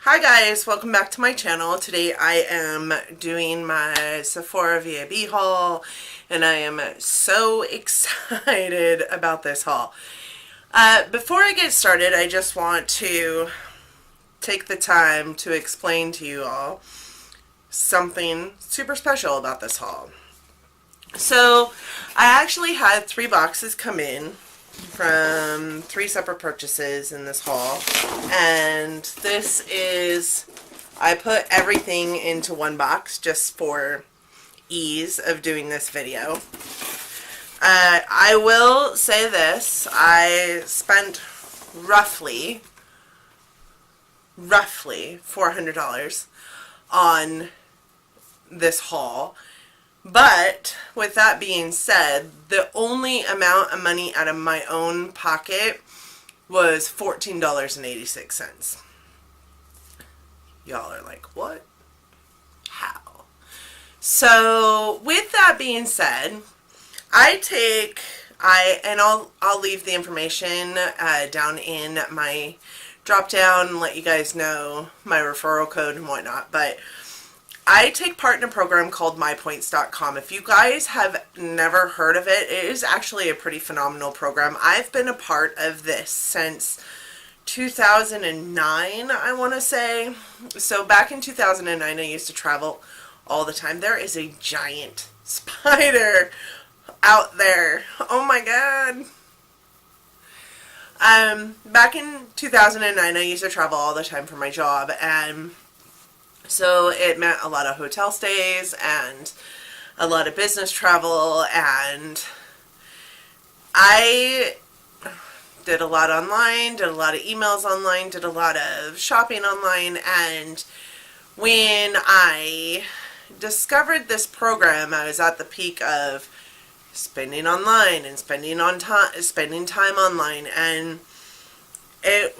Hi guys, welcome back to my channel. Today I am doing my Sephora VIB haul and I am so excited about this haul. Before I get started, I just want to take the time to explain to you all something super special about this haul. So I actually had 3 boxes come in from 3 separate purchases in this haul, and this is, I put everything into one box just for ease of doing this video. I will say this, I spent roughly $400 on this haul. But with that being said, the only amount of money out of my own pocket was $14.86. Y'all are like, what? How? So with that being said, I'll leave the information down in my drop down and let you guys know my referral code and whatnot, but I take part in a program called mypoints.com. If you guys have never heard of it, it is actually a pretty phenomenal program. I've been a part of this since 2009, I want to say. So back in 2009, I used to travel all the time. There is a giant spider out there. Oh my god. Back in 2009, I used to travel all the time for my job, and so it meant a lot of hotel stays and a lot of business travel, and I did a lot online, did a lot of emails online, did a lot of shopping online, and when I discovered this program, I was at the peak of spending online and spending time online, and it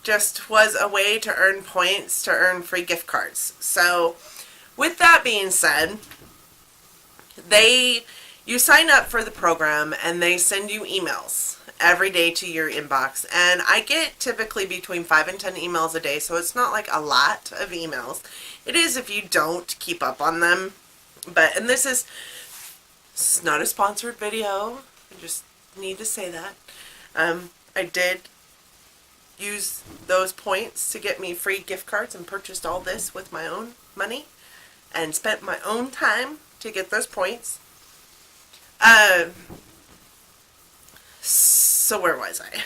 just was a way to earn points to earn free gift cards. So with that being said, you sign up for the program and they send you emails every day to your inbox, and I get typically between 5 and 10 emails a day, so it's not like a lot of emails. It is if you don't keep up on them, and this is not a sponsored video, I just need to say that. I did use those points to get me free gift cards and purchased all this with my own money and spent my own time to get those points. So where was I?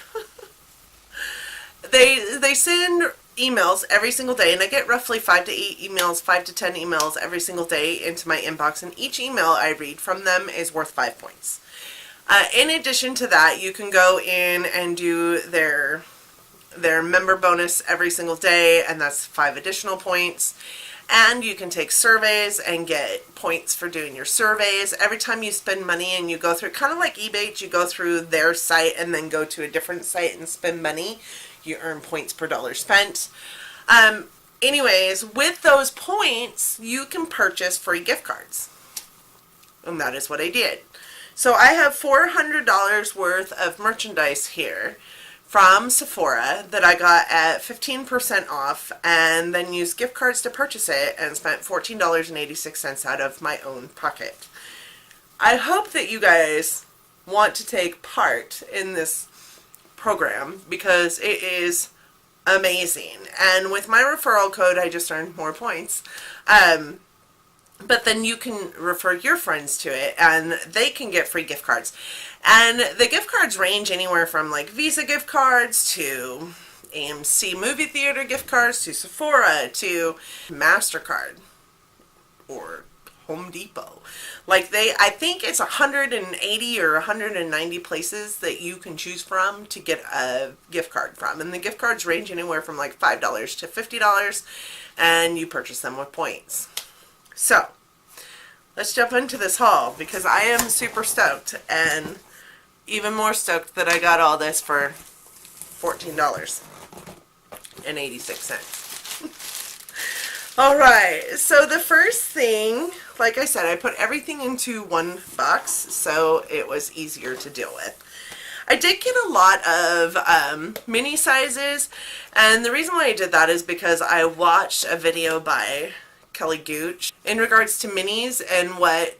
They send emails every single day, and I get roughly 5 to 8 emails, 5 to 10 emails every single day into my inbox, and each email I read from them is worth 5 points. In addition to that, you can go in and do their member bonus every single day, and that's 5 additional points. And you can take surveys and get points for doing your surveys. Every time you spend money and you go through, kind of like Ebates, you go through their site and then go to a different site and spend money, you earn points per dollar spent. Anyways, with those points, you can purchase free gift cards. And that is what I did. So I have $400 worth of merchandise here from Sephora that I got at 15% off, and then used gift cards to purchase it and spent $14.86 out of my own pocket. I hope that you guys want to take part in this program because it is amazing, and with my referral code I just earned more points. But then you can refer your friends to it and they can get free gift cards. And the gift cards range anywhere from like Visa gift cards to AMC movie theater gift cards to Sephora to MasterCard or Home Depot. Like I think it's 180 or 190 places that you can choose from to get a gift card from. And the gift cards range anywhere from like $5 to $50, and you purchase them with points. So, let's jump into this haul because I am super stoked, and even more stoked that I got all this for $14.86. Alright, so the first thing, like I said, I put everything into one box so it was easier to deal with. I did get a lot of mini sizes, and the reason why I did that is because I watched a video by Kelly Gooch in regards to minis and what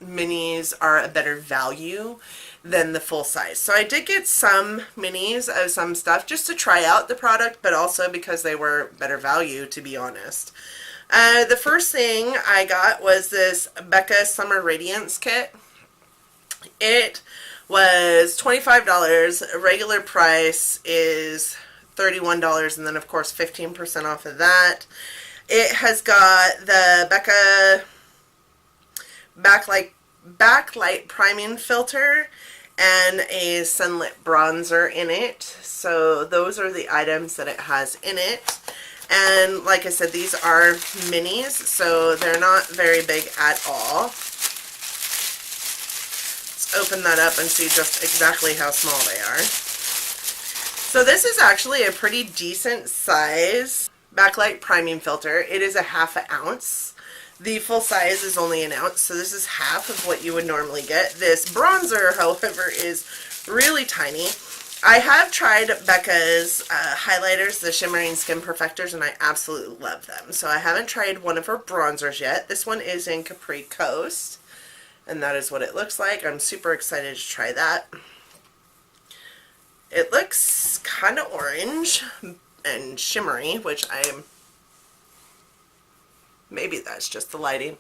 minis are a better value than the full size. So I did get some minis of some stuff just to try out the product, but also because they were better value, to be honest. The first thing I got was this Becca Summer Radiance Kit. It was $25. Regular price is $31, and then of course 15% off of that. It has got the Becca backlight priming filter and a sunlit bronzer in it. So those are the items that it has in it. And like I said, these are minis, so they're not very big at all. Let's open that up and see just exactly how small they are. So this is actually a pretty decent size backlight priming filter. It is a ½ ounce. The full size is only 1 ounce, so this is half of what you would normally get. This bronzer, however, is really tiny. I have tried Becca's highlighters, the Shimmering Skin Perfectors, and I absolutely love them. So I haven't tried one of her bronzers yet. This one is in Capri Coast, and that is what it looks like. I'm super excited to try that. It looks kind of orange and shimmery, which maybe that's just the lighting.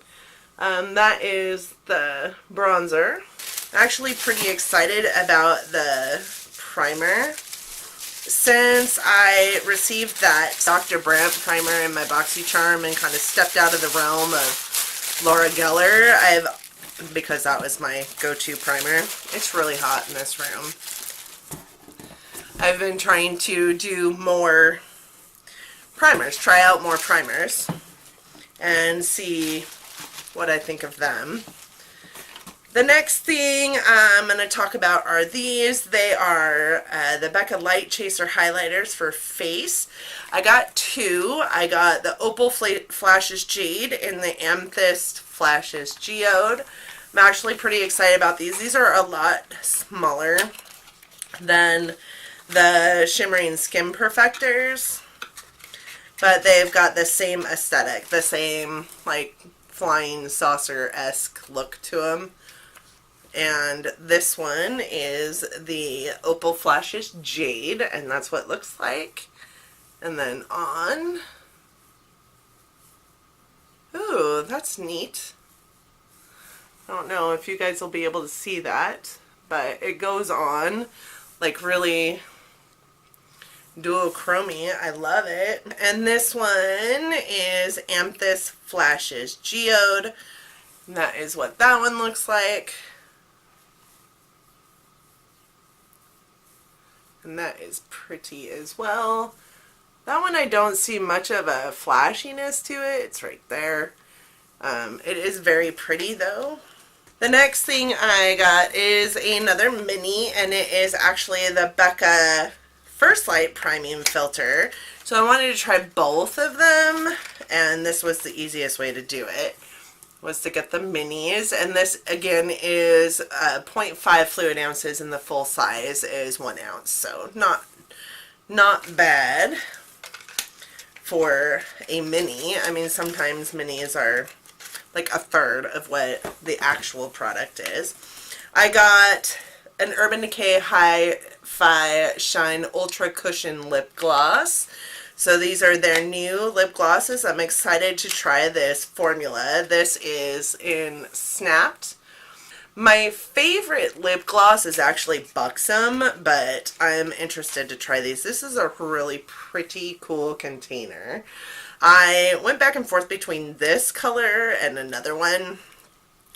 That is the bronzer. Actually pretty excited about the primer. Since I received that Dr. Brandt primer in my BoxyCharm and kind of stepped out of the realm of Laura Geller, because that was my go-to primer. It's really hot in this room. I've been trying to do more primers, try out more primers, and see what I think of them. The next thing I'm going to talk about are these. They are the Becca Light Chaser Highlighters for face. I got 2. I got the Opal Flashes Jade and the Amethyst Flashes Geode. I'm actually pretty excited about these. These are a lot smaller than the Shimmering Skin Perfectors, but they've got the same aesthetic, the same like flying saucer-esque look to them. And this one is the Opal Flashes Jade, and that's what it looks like. And then on, ooh, that's neat. I don't know if you guys will be able to see that, but it goes on like really duochromy. I love it. And this one is Amethyst Flashes Geode. And that is what that one looks like. And that is pretty as well. That one I don't see much of a flashiness to it. It's right there. It is very pretty though. The next thing I got is another mini, and it is actually the Becca First Light Priming Filter. So I wanted to try both of them, and this was the easiest way to do it, was to get the minis. And this again is 0.5 fluid ounces, and the full size is 1 ounce. So not bad for a mini. I mean, sometimes minis are like a third of what the actual product is. I got an Urban Decay Hi-Fi Shine Ultra Cushion Lip Gloss. So these are their new lip glosses. I'm excited to try this formula. This is in Snapped. My favorite lip gloss is actually Buxom, but I'm interested to try these. This is a really pretty cool container. I went back and forth between this color and another one.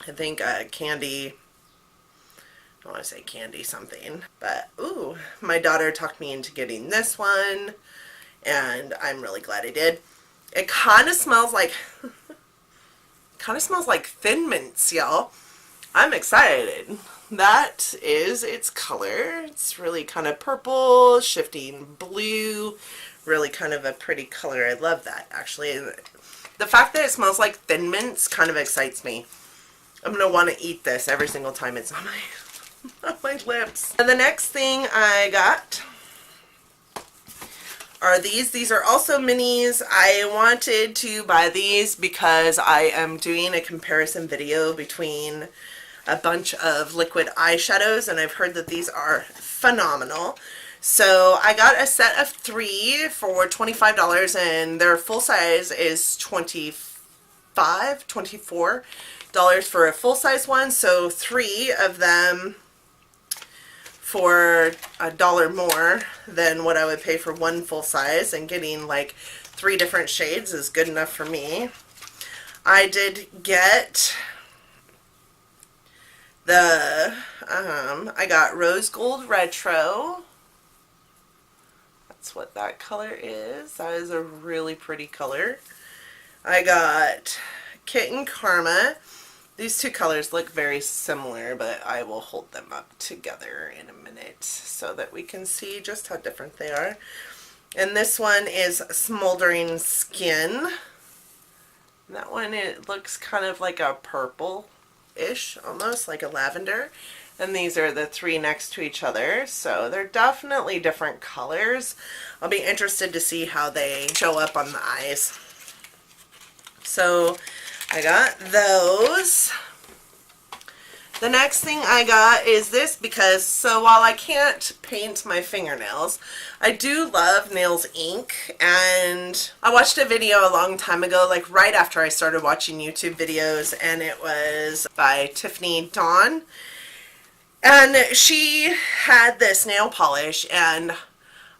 I think Candy, I want to say Candy something. But, ooh, my daughter talked me into getting this one, and I'm really glad I did. It kind of smells like, Thin Mints, y'all. I'm excited. That is its color. It's really kind of purple, shifting blue. Really kind of a pretty color. I love that, actually. The fact that it smells like Thin Mints kind of excites me. I'm going to want to eat this every single time it's on my on my lips. And the next thing I got are these. These are also minis. I wanted to buy these because I am doing a comparison video between a bunch of liquid eyeshadows, and I've heard that these are phenomenal. So I got a set of 3 for $25, and their full size is $24 for a full size one. So 3 of them for $1 more than what I would pay for one full size, and getting like 3 different shades is good enough for me. I did get the, I got Rose Gold Retro. That's what that color is. That is a really pretty color. I got Kitten Karma. These 2 colors look very similar, but I will hold them up together in a minute so that we can see just how different they are. And this one is Smoldering Skin. That one, it looks kind of like a purple-ish, almost like a lavender. And these are the 3 next to each other, so they're definitely different colors. I'll be interested to see how they show up on the eyes. So I got those. The next thing I got is this, because so while I can't paint my fingernails, I do love nails ink. And I watched a video a long time ago, like right after I started watching YouTube videos, and it was by Tiffany Dawn. And she had this nail polish, and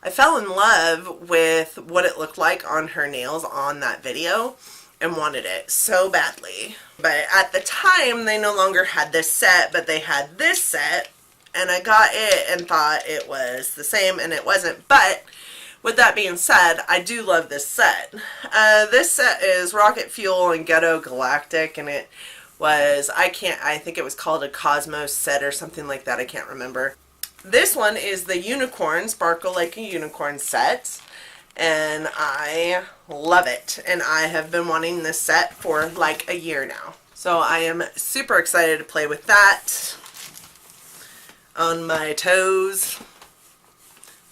I fell in love with what it looked like on her nails on that video and wanted it so badly. But at the time, they no longer had this set, but they had this set, and I got it and thought it was the same, and it wasn't. But with that being said, I do love this set. This set is Rocket Fuel and Ghetto Galactic, and it was, I think it was called a Cosmos set or something like that. I can't remember. This one is the Unicorn, Sparkle Like a Unicorn set, and I love it. And I have been wanting this set for like a year now. So I am super excited to play with that on my toes.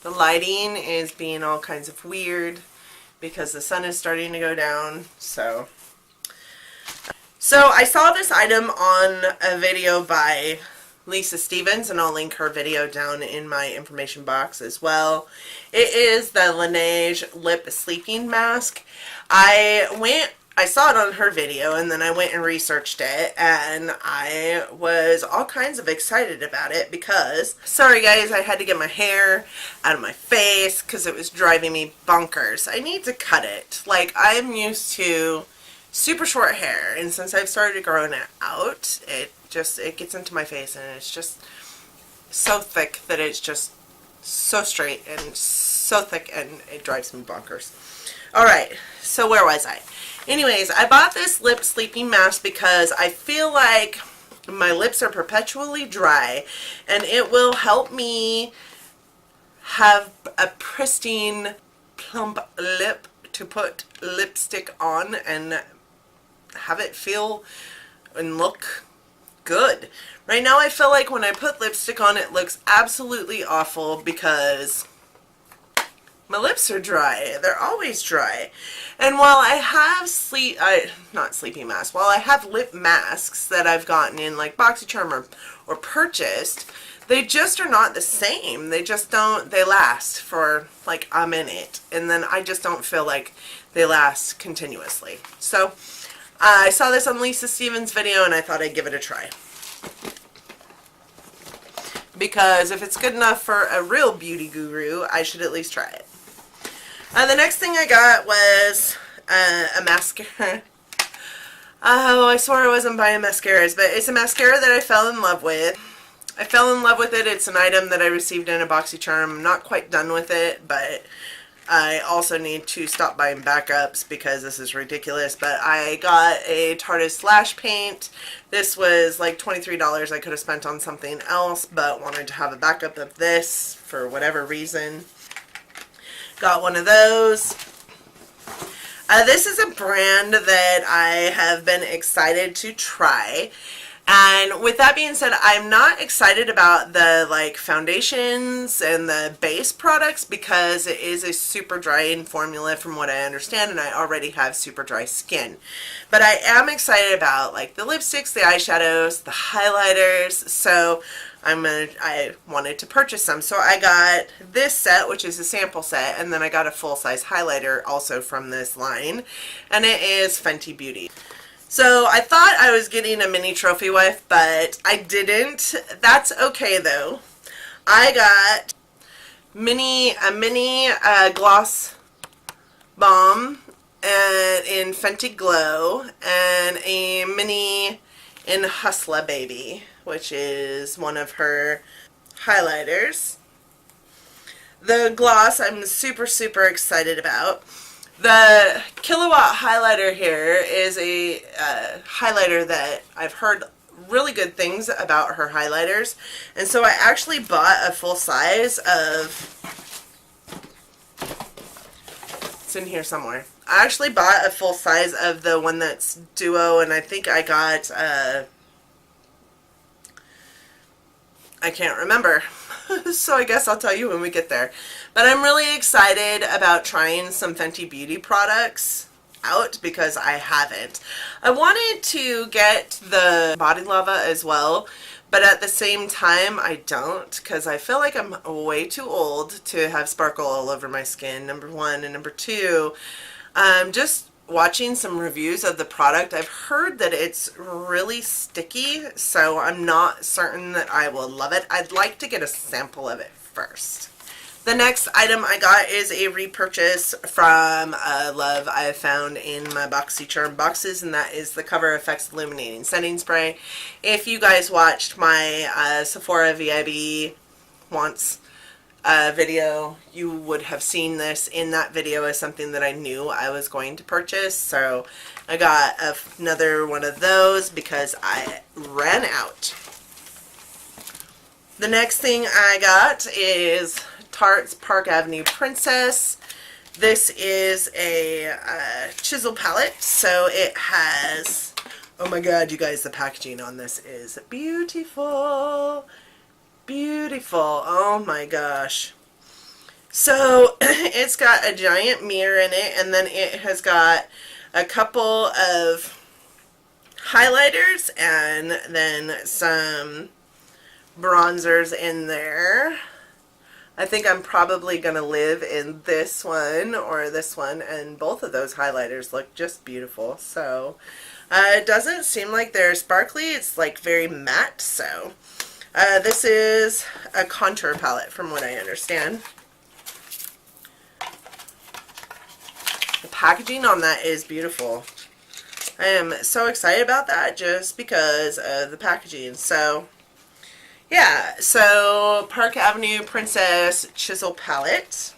The lighting is being all kinds of weird because the sun is starting to go down. So I saw this item on a video by Lisa Stevens, and I'll link her video down in my information box as well. It is the Laneige Lip Sleeping Mask. I saw it on her video, and then I went and researched it, and I was all kinds of excited about it because, sorry guys, I had to get my hair out of my face because it was driving me bonkers. I need to cut it. Like, I'm used to super short hair, and since I've started growing it out, it gets into my face, and it's just so thick that it's just so straight and so thick, and it drives me bonkers. Alright, so where was I? Anyways, I bought this lip sleeping mask because I feel like my lips are perpetually dry, and it will help me have a pristine, plump lip to put lipstick on and have it feel and look good. Right now I feel like when I put lipstick on, it looks absolutely awful because my lips are dry. They're always dry. And while I have not sleeping masks, while I have lip masks that I've gotten in like BoxyCharm or purchased, they just are not the same. They just don't, they last for like a minute, and then I just don't feel like they last continuously. So I saw this on Lisa Stevens' video, and I thought I'd give it a try. Because if it's good enough for a real beauty guru, I should at least try it. The next thing I got was a mascara. Oh, I swore I wasn't buying mascaras, but it's a mascara that I fell in love with. I fell in love with it. It's an item that I received in a BoxyCharm. I'm not quite done with it, but I also need to stop buying backups because this is ridiculous. But I got a Tarte Lash Paint. This was like $23 I could have spent on something else, but wanted to have a backup of this for whatever reason. Got one of those. This is a brand that I have been excited to try. And with that being said, I'm not excited about the like foundations and the base products because it is a super drying formula from what I understand, and I already have super dry skin. But I am excited about like the lipsticks, the eyeshadows, the highlighters, so I wanted to purchase some. So I got this set, which is a sample set, and then I got a full-size highlighter also from this line, and it is Fenty Beauty. So I thought I was getting a mini trophy wife, but I didn't. That's okay though. I got a mini gloss bomb in Fenty Glow, and a mini in Hustler Baby, which is one of her highlighters. The gloss I'm super excited about. The Kilowatt highlighter here is a highlighter that I've heard really good things about her highlighters, and so I actually bought a full size of, it's in here somewhere. I actually bought a full size of the one that's duo, and I think I got I can't remember. So I guess I'll tell you when we get there. But I'm really excited about trying some Fenty Beauty products out because I haven't. I wanted to get the Body Lava as well, but at the same time I don't, because I feel like I'm way too old to have sparkle all over my skin, number one. And number two, just watching some reviews of the product, I've heard that it's really sticky, so I'm not certain that I will love it. I'd like to get a sample of it first. The next item I got is a repurchase from Love I have found in my BoxyCharm boxes, and that is the Cover FX Illuminating Setting Spray. If you guys watched my Sephora VIB once video, you would have seen this in that video as something that I knew I was going to purchase. So I got another one of those because I ran out. The next thing I got is Tarte's Park Avenue Princess. This is a chisel palette, so it has, oh my god, you guys, the packaging on this is beautiful. Beautiful. Oh my gosh. So it's got a giant mirror in it, and then it has got a couple of highlighters and then some bronzers in there. I think I'm probably going to live in this one or this one, and both of those highlighters look just beautiful. So it doesn't seem like they're sparkly. It's like very matte, so this is a contour palette from what I understand. The packaging on that is beautiful. I am so excited about that just because of the packaging. So yeah, so Park Avenue Princess Chisel Palette.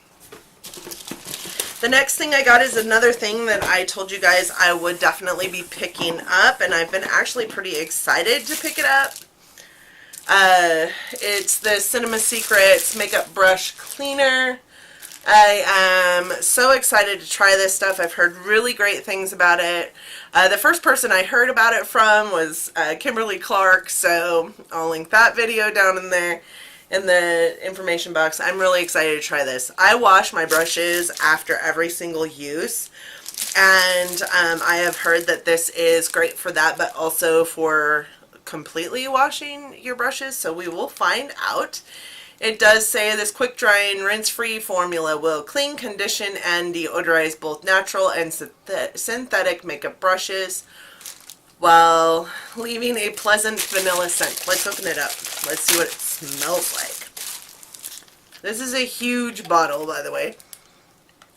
The next thing I got is another thing that I told you guys I would definitely be picking up, and I've been actually pretty excited to pick it up. It's the Cinema Secrets Makeup Brush Cleaner. I am so excited to try this stuff. I've heard really great things about it. The first person I heard about it from was Kimberly Clark, so I'll link that video down in there in the information box. I'm really excited to try this. I wash my brushes after every single use, and I have heard that this is great for that, but also for completely washing your brushes, so we will find out. It does say this quick drying rinse-free formula will clean, condition, and deodorize both natural and synthetic makeup brushes while leaving a pleasant vanilla scent. Let's open it up. Let's see what it smells like. This is a huge bottle, by the way.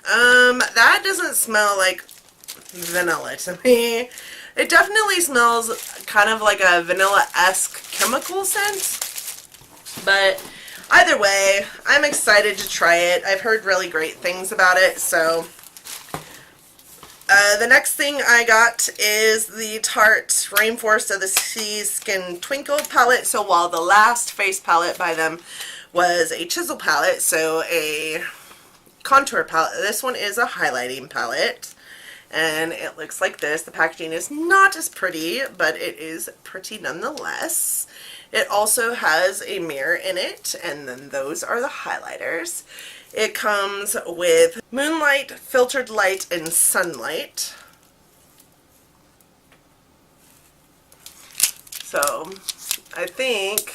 That doesn't smell like vanilla to me. It definitely smells kind of like a vanilla-esque chemical scent, but either way, I'm excited to try it. I've heard really great things about it, so the next thing I got is the Tarte Rainforest of the Seas Skin Twinkle palette. So while the last face palette by them was a chisel palette, so a contour palette, this one is a highlighting palette. and it looks like this. The packaging is not as pretty, but it is pretty nonetheless. It also has a mirror in it, and then those are the highlighters. It comes with Moonlight, Filtered Light, and Sunlight. So I think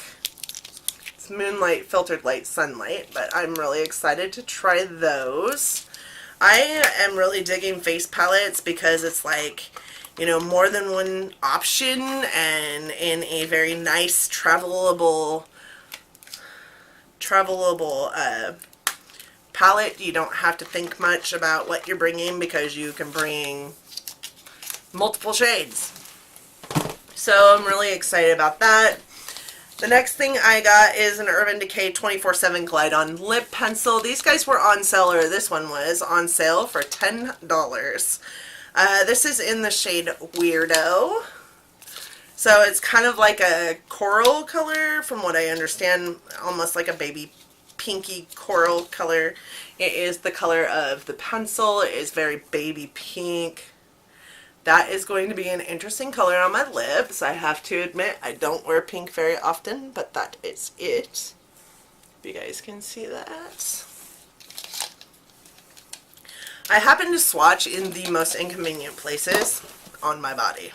it's Moonlight, Filtered Light, Sunlight, but I'm really excited to try those. I am really digging face palettes because it's like, you know, more than one option and in a very nice travelable palette. You don't have to think much about what you're bringing because you can bring multiple shades. So I'm really excited about that. The next thing I got is an Urban Decay 24/7 Glide On Lip Pencil. These guys were on sale, or this one was on sale for $10. This is in the shade Weirdo. So it's kind of like a coral color, from what I understand, almost like a baby pinky coral color. It is the color of the pencil. It is very baby pink. That is going to be an interesting color on my lips. I have to admit, I don't wear pink very often, but that is it. If you guys can see that. I happen to swatch in the most inconvenient places on my body.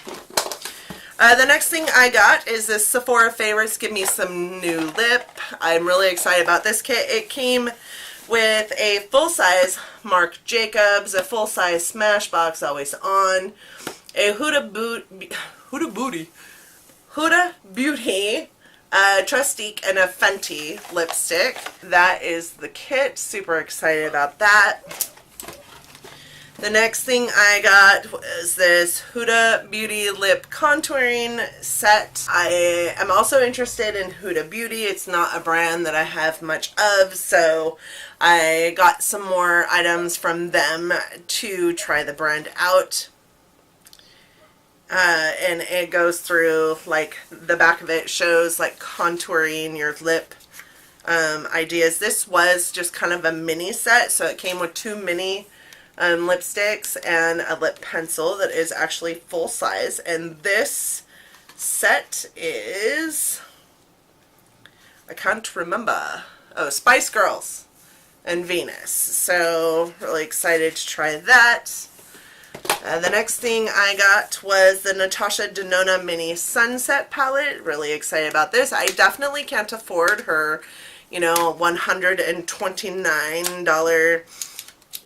The next thing I got is this Sephora Favorites Give Me Some New Lip. I'm really excited about this kit. It came with a full-size Marc Jacobs, a full-size Smashbox Always On, a Huda Beauty Trustique, and a Fenty lipstick. That is the kit. Super excited about that. The next thing I got was this Huda Beauty Lip Contouring Set. I am also interested in Huda Beauty. It's not a brand that I have much of, so I got some more items from them to try the brand out. And it goes through, like, the back of it shows, like, contouring your lip ideas. This was just kind of a mini set, so it came with 2 mini lipsticks and a lip pencil that is actually full size. And this set is, I can't remember, oh, Spice Girls and Venus. So really excited to try that. The next thing I got was the Natasha Denona Mini Sunset Palette. Really excited about this. I definitely can't afford her, you know, $129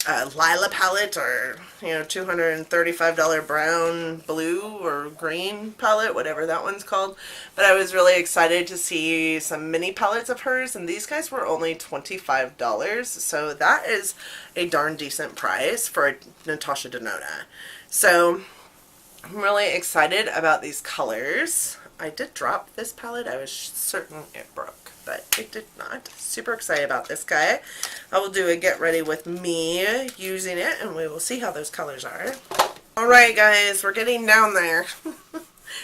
Lila palette, or, you know, $235 brown, blue, or green palette, whatever that one's called. But I was really excited to see some mini palettes of hers, and these guys were only $25, so that is a darn decent price for Natasha Denona. So I'm really excited about these colors. I did drop this palette. I was certain it broke, but it did not. Super excited about this guy. I will do a get ready with me using it, and we will see how those colors are. Alright guys, we're getting down there.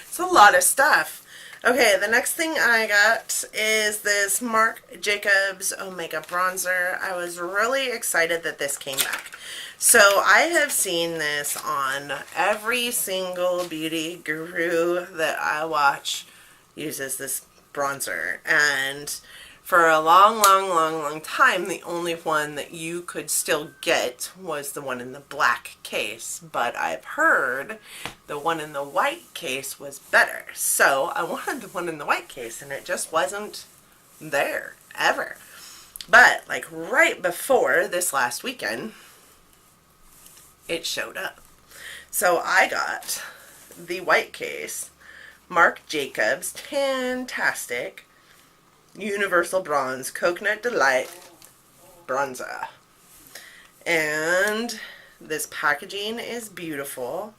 It's a lot of stuff. Okay, the next thing I got is this Marc Jacobs Omega Bronzer. I was really excited that this came back. So I have seen this on every single beauty guru that I watch uses this bronzer, and for a long time the only one that you could still get was the one in the black case, but I've heard the one in the white case was better, so I wanted the one in the white case, and it just wasn't there ever. But like right before this last weekend, it showed up. So I got the white case Marc Jacobs Tantastic Universal Bronze Coconut Delight Bronzer. And this packaging is beautiful.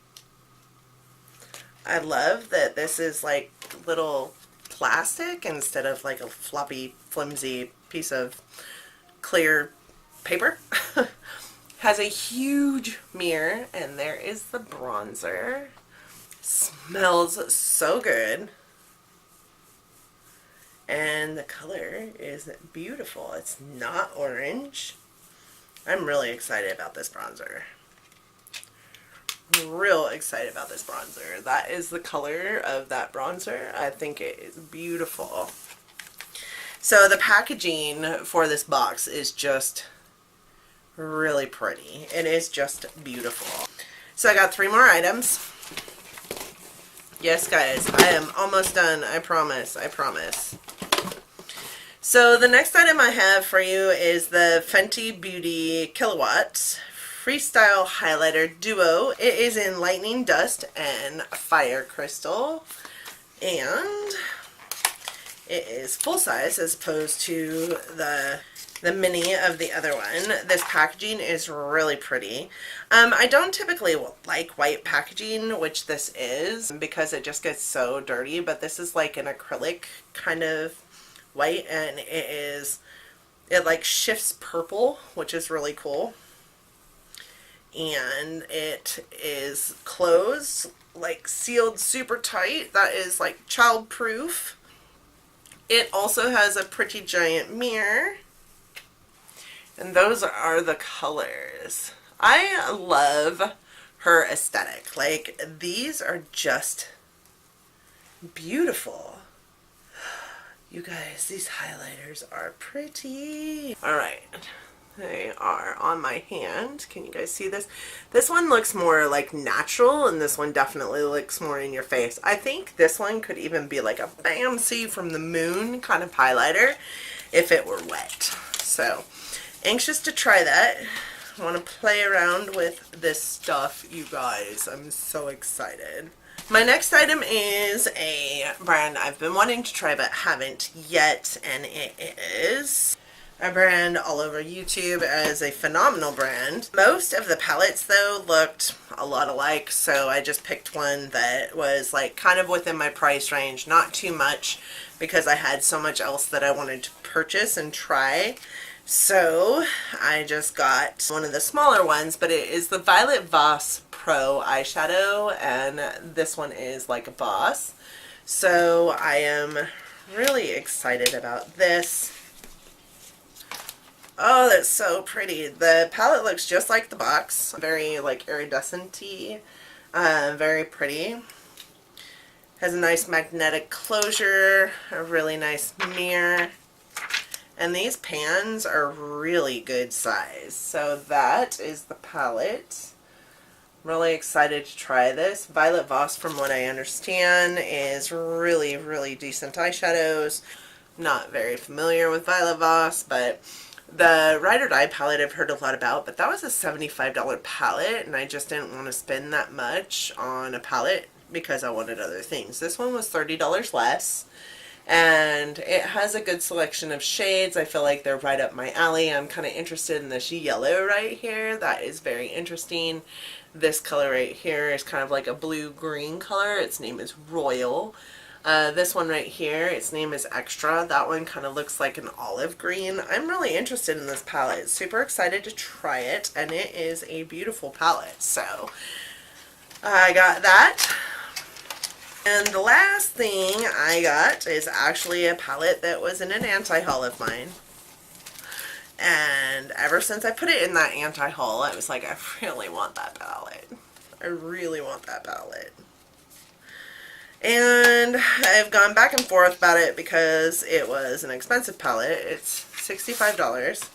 I love that this is like little plastic instead of like a floppy, flimsy piece of clear paper. Has a huge mirror, and there is the bronzer. Smells so good. And the color is beautiful. It's not orange. I'm really excited about this bronzer. real excited about this bronzer. That is the color of that bronzer. I think it is beautiful. So the packaging for this box is just really pretty. It is just beautiful. So I got 3 more items. Yes, guys, I am almost done. I promise. I promise. So the next item I have for you is the Fenty Beauty Kilowatt Freestyle Highlighter Duo. It is in Lightning Dust and Fire Crystal. And it is full size as opposed to the mini of the other one. This packaging is really pretty. I don't typically like white packaging, which this is, because it just gets so dirty, but this is like an acrylic kind of white, and it like shifts purple, which is really cool. And it is closed, like sealed super tight. That is like child proof. It also has a pretty giant mirror. And those are the colors. I love her aesthetic. Like, these are just beautiful. You guys, these highlighters are pretty. Alright, they are on my hand. Can you guys see this? This one looks more like natural, and this one definitely looks more in your face. I think this one could even be like a bam, see from the moon kind of highlighter if it were wet. So, anxious to try that. I want to play around with this stuff, you guys. I'm so excited. My next item is a brand I've been wanting to try but haven't yet, and it is a brand all over YouTube as a phenomenal brand. Most of the palettes though looked a lot alike, so I just picked one that was like kind of within my price range, not too much, because I had so much else that I wanted to purchase and try. So I just got one of the smaller ones, but it is the Violet Voss Pro eyeshadow, and this one is like a boss. So I am really excited about this. Oh, that's so pretty. The palette looks just like the box. Very like iridescent-y. Very pretty. Has a nice magnetic closure, a really nice mirror. And these pans are really good size. So that is the palette. Really excited to try this. Violet Voss, from what I understand, is really, really decent eyeshadows. Not very familiar with Violet Voss, but the Ride or Die palette I've heard a lot about, but that was a $75 palette, and I just didn't want to spend that much on a palette because I wanted other things. This one was $30 less. And it has a good selection of shades. I feel like they're right up my alley. I'm kind of interested in this yellow right here. That is very interesting. This color right here is kind of like a blue-green color. Its name is Royal. This one right here, its name is Extra. That one kind of looks like an olive green. I'm really interested in this palette. Super excited to try it, and it is a beautiful palette. So I got that. And the last thing I got is actually a palette that was in an anti-haul of mine. And ever since I put it in that anti-haul, I was like, I really want that palette. I really want that palette. And I've gone back and forth about it because it was an expensive palette. It's $65.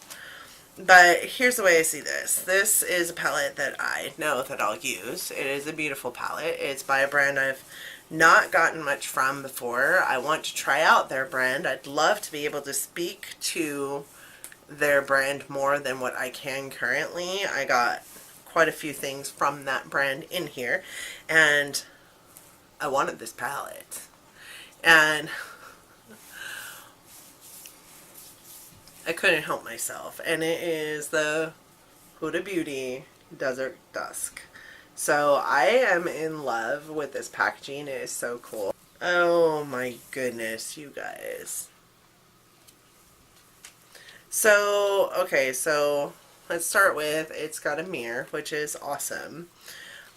But here's the way I see this. This is a palette that I know that I'll use. It is a beautiful palette. It's by a brand I've not gotten much from before. I want to try out their brand. I'd love to be able to speak to their brand more than what I can currently. I got quite a few things from that brand in here, and I wanted this palette. And I couldn't help myself. And it is the Huda Beauty Desert Dusk. So I am in love with this packaging. It is so cool. Oh my goodness, you guys. So, okay, so let's start with, it's got a mirror, which is awesome.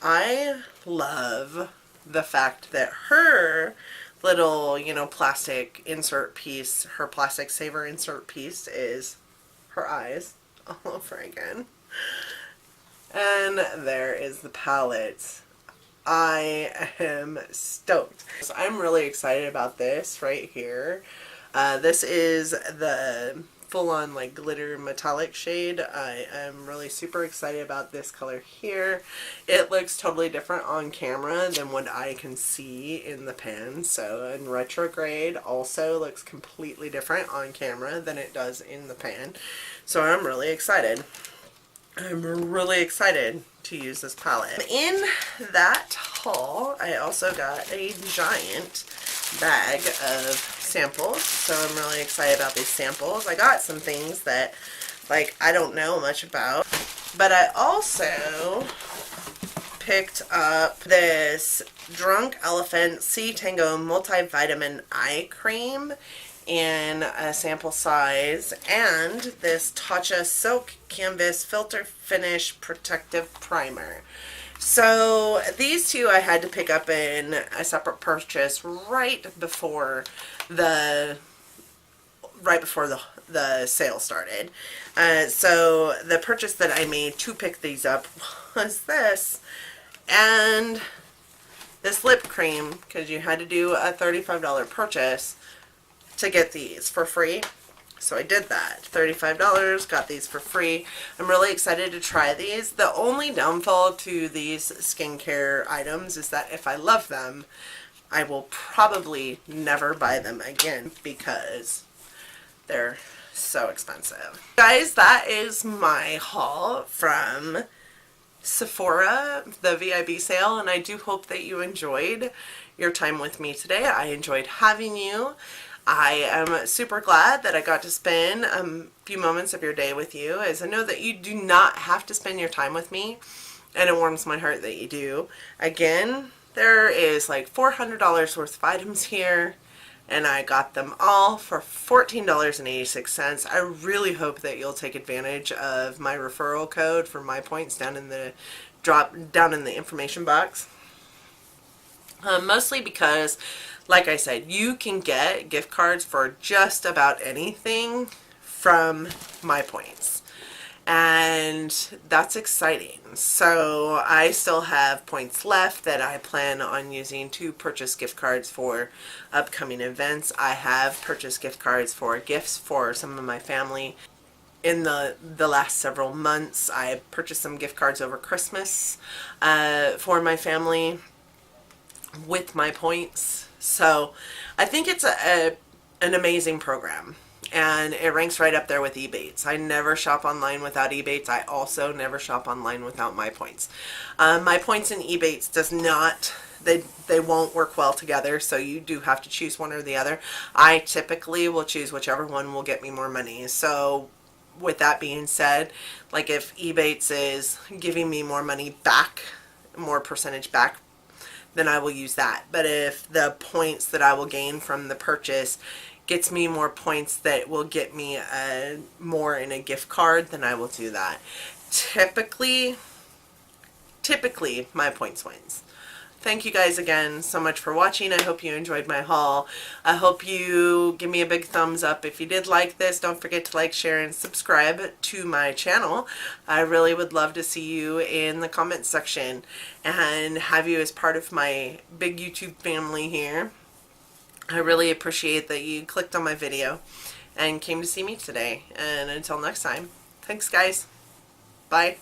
I love the fact that her little, you know, plastic insert piece, her plastic saver insert piece is her eyes all over again. And there is the palette. I am stoked. So I'm really excited about this right here. This is the full-on like glitter metallic shade. I am really super excited about this color here. It looks totally different on camera than what I can see in the pan. So in retrograde also looks completely different on camera than it does in the pan. So I'm really excited. I'm really excited to use this palette. In that haul, I also got a giant bag of samples, so I'm really excited about these samples. I got some things that, like, I don't know much about, but I also picked up this Drunk Elephant C Tango Multivitamin Eye Cream in a sample size, and this Tatcha Silk Canvas Filter Finish Protective Primer. So these two I had to pick up in a separate purchase right before the sale started. So the purchase that I made to pick these up was this, and this lip cream, because you had to do a $35 purchase to get these for free. So I did that. $35, got these for free. I'm really excited to try these. The only downfall to these skincare items is that if I love them, I will probably never buy them again because they're so expensive. Guys, that is my haul from Sephora, the VIB sale, and I do hope that you enjoyed your time with me today. I enjoyed having you. I am super glad that I got to spend a few moments of your day with you, as I know that you do not have to spend your time with me, and it warms my heart that you do. Again, there is like $400 worth of items here, and I got them all for $14.86. I really hope that you'll take advantage of my referral code for my points down in the information box. Mostly because, like I said, you can get gift cards for just about anything from my points, and that's exciting. So I still have points left that I plan on using to purchase gift cards for upcoming events. I have purchased gift cards for gifts for some of my family in the last several months. I purchased some gift cards over Christmas for my family with my points. So I think it's an amazing program, and it ranks right up there with Ebates. I never shop online without Ebates. I also never shop online without my points. My points and Ebates does not, they won't work well together, so you do have to choose one or the other. I typically will choose whichever one will get me more money. So with that being said, like if Ebates is giving me more money back, more percentage back, then I will use that. But if the points that I will gain from the purchase gets me more points that will get me more in a gift card, then I will do that. Typically my points wins. Thank you guys again so much for watching. I hope you enjoyed my haul. I hope you give me a big thumbs up if you did like this. Don't forget to like, share, and subscribe to my channel. I really would love to see you in the comments section and have you as part of my big YouTube family here. I really appreciate that you clicked on my video and came to see me today. And until next time, thanks guys. Bye.